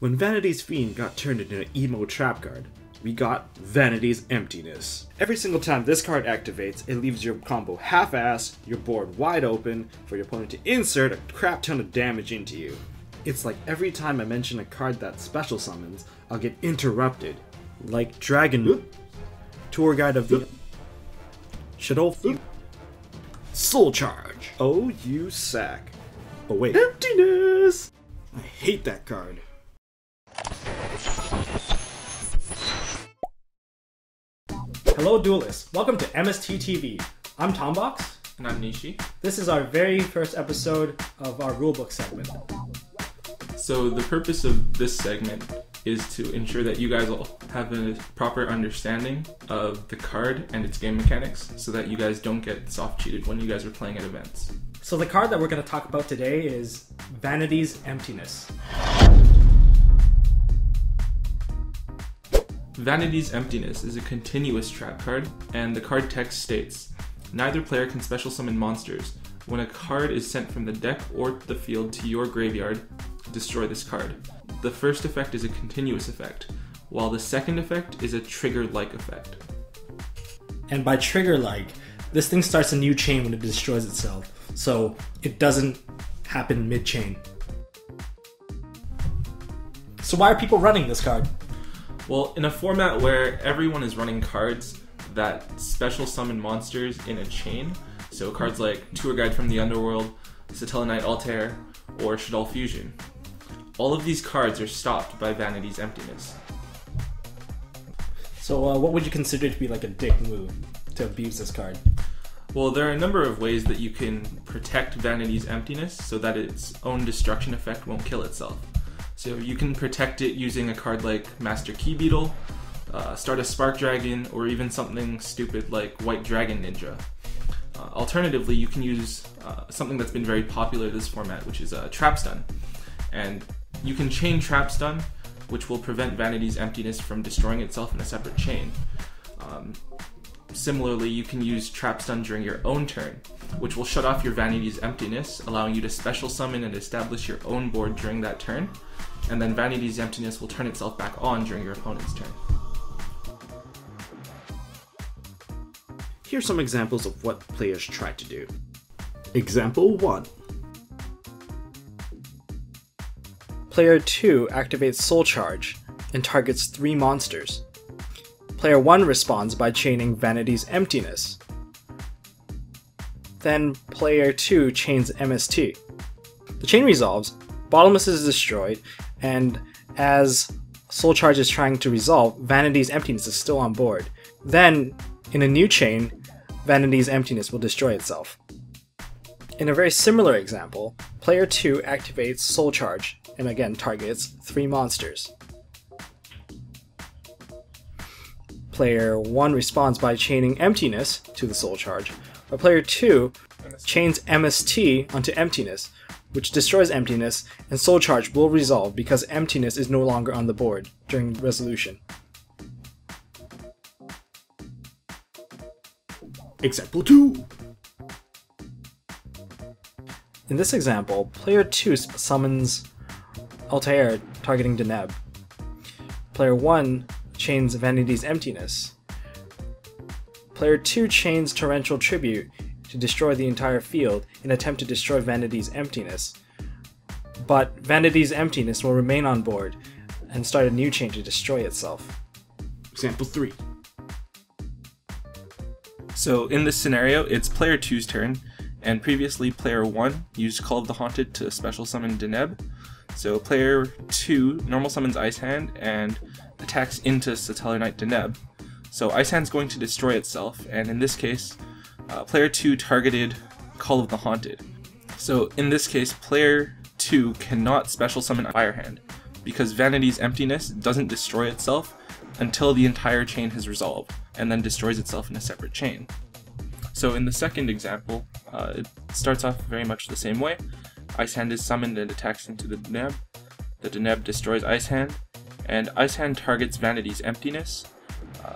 When Vanity's Fiend got turned into an emo trap card, we got Vanity's Emptiness. Every single time this card activates, it leaves your combo half-assed, your board wide open, for your opponent to insert a crap ton of damage into you. It's like every time I mention a card that special summons, I'll get interrupted. Like Dragon, Tour Guide of the Shadolf, Soul Charge. Oh, you sack. Oh wait, Emptiness! I hate that card. Hello duelists, welcome to MST.TV. I'm Tombox. And I'm Nishi. This is our very first episode of our rulebook segment. So the purpose of this segment is to ensure that you guys all have a proper understanding of the card and its game mechanics so that you guys don't get soft cheated when you guys are playing at events. So the card that we're going to talk about today is Vanity's Emptiness. Vanity's Emptiness is a continuous trap card, and the card text states, neither player can special summon monsters. When a card is sent from the deck or the field to your graveyard, destroy this card. The first effect is a continuous effect, while the second effect is a trigger-like effect. And by trigger-like, this thing starts a new chain when it destroys itself, so it doesn't happen mid-chain. So why are people running this card? Well, in a format where everyone is running cards that special summon monsters in a chain, so cards like Tour Guide from the Underworld, Satellarknight Altair, or Shadolf Fusion, all of these cards are stopped by Vanity's Emptiness. So what would you consider to be like a dick move to abuse this card? Well, there are a number of ways that you can protect Vanity's Emptiness so that its own destruction effect won't kill itself. So you can protect it using a card like Master Key Beetle, start a Spark Dragon, or even something stupid like White Dragon Ninja. Alternatively, you can use something that's been very popular in this format, which is Trap Stun. And you can chain Trap Stun, which will prevent Vanity's Emptiness from destroying itself in a separate chain. Similarly, you can use Trap Stun during your own turn, which will shut off your Vanity's Emptiness, allowing you to special summon and establish your own board during that turn, and then Vanity's Emptiness will turn itself back on during your opponent's turn. Here's some examples of what players try to do. Example 1. Player 2 activates Soul Charge and targets 3 monsters. Player 1 responds by chaining Vanity's Emptiness. Then player 2 chains MST. The chain resolves, Bottomless is destroyed, and as Soul Charge is trying to resolve, Vanity's Emptiness is still on board. Then, in a new chain, Vanity's Emptiness will destroy itself. In a very similar example, player 2 activates Soul Charge and again targets 3 monsters. Player 1 responds by chaining Emptiness to the Soul Charge, but player 2 chains MST onto Emptiness, which destroys Emptiness, and Soul Charge will resolve because Emptiness is no longer on the board during resolution. Example 2. In this example, player 2 summons Altair targeting Deneb. Player 1 chains Vanity's Emptiness. Player 2 chains Torrential Tribute to destroy the entire field in an attempt to destroy Vanity's Emptiness. But Vanity's Emptiness will remain on board and start a new chain to destroy itself. Example 3. So in this scenario, it's player 2's turn, and previously player 1 used Call of the Haunted to special summon Deneb. So player 2 normal summons Ice Hand and attacks into Satellarknight Deneb. So Ice Hand's going to destroy itself, and in this case, player 2 targeted Call of the Haunted. So in this case, player 2 cannot special summon Firehand, because Vanity's Emptiness doesn't destroy itself until the entire chain has resolved, and then destroys itself in a separate chain. So in the second example, it starts off very much the same way. Ice Hand is summoned and attacks into the Deneb. The Deneb destroys Ice Hand, and Ice Hand targets Vanity's Emptiness.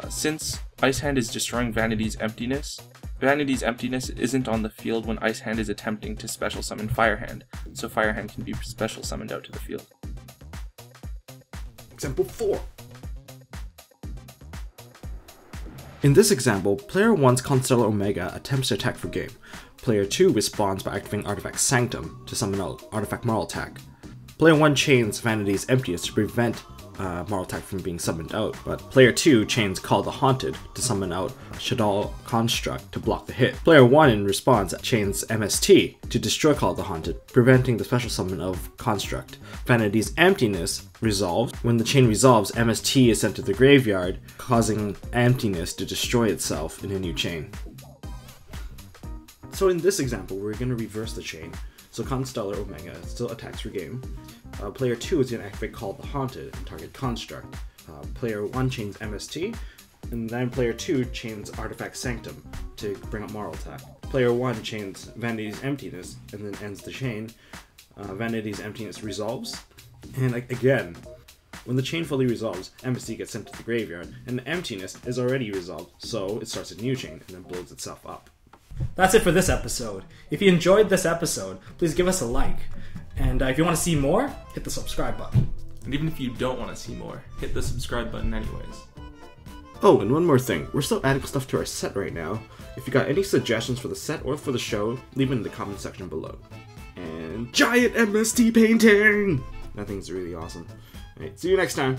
Since Ice Hand is destroying Vanity's Emptiness isn't on the field when Ice Hand is attempting to special summon Firehand, so Firehand can be special summoned out to the field. Example 4. In this example, player 1's Constellar Omega attempts to attack for game. Player 2 responds by activating Artifact Sanctum to summon out Artifact Moral Attack. Player 1 chains Vanity's Emptiness to prevent Moral Attack from being summoned out, but player 2 chains Call the Haunted to summon out Shadal Construct to block the hit. Player 1 in response chains MST to destroy Call the Haunted, preventing the special summon of Construct. Vanity's Emptiness resolved. When the chain resolves, MST is sent to the graveyard, causing Emptiness to destroy itself in a new chain. So in this example, we're going to reverse the chain. So Constellar Omega still attacks for game. Player 2 is going to activate Call the Haunted and target Construct. Player 1 chains MST, and then player 2 chains Artifact Sanctum to bring up Moral Attack. Player 1 chains Vanity's Emptiness and then ends the chain. Vanity's Emptiness resolves, and again, when the chain fully resolves, MST gets sent to the graveyard, and the Emptiness is already resolved, so it starts a new chain and then blows itself up. That's it for this episode. If you enjoyed this episode, please give us a like. And if you want to see more, hit the subscribe button. And even if you don't want to see more, hit the subscribe button anyways. Oh, and one more thing. We're still adding stuff to our set right now. If you got any suggestions for the set or for the show, leave it in the comment section below. And giant MST painting! That thing's really awesome. Alright, see you next time.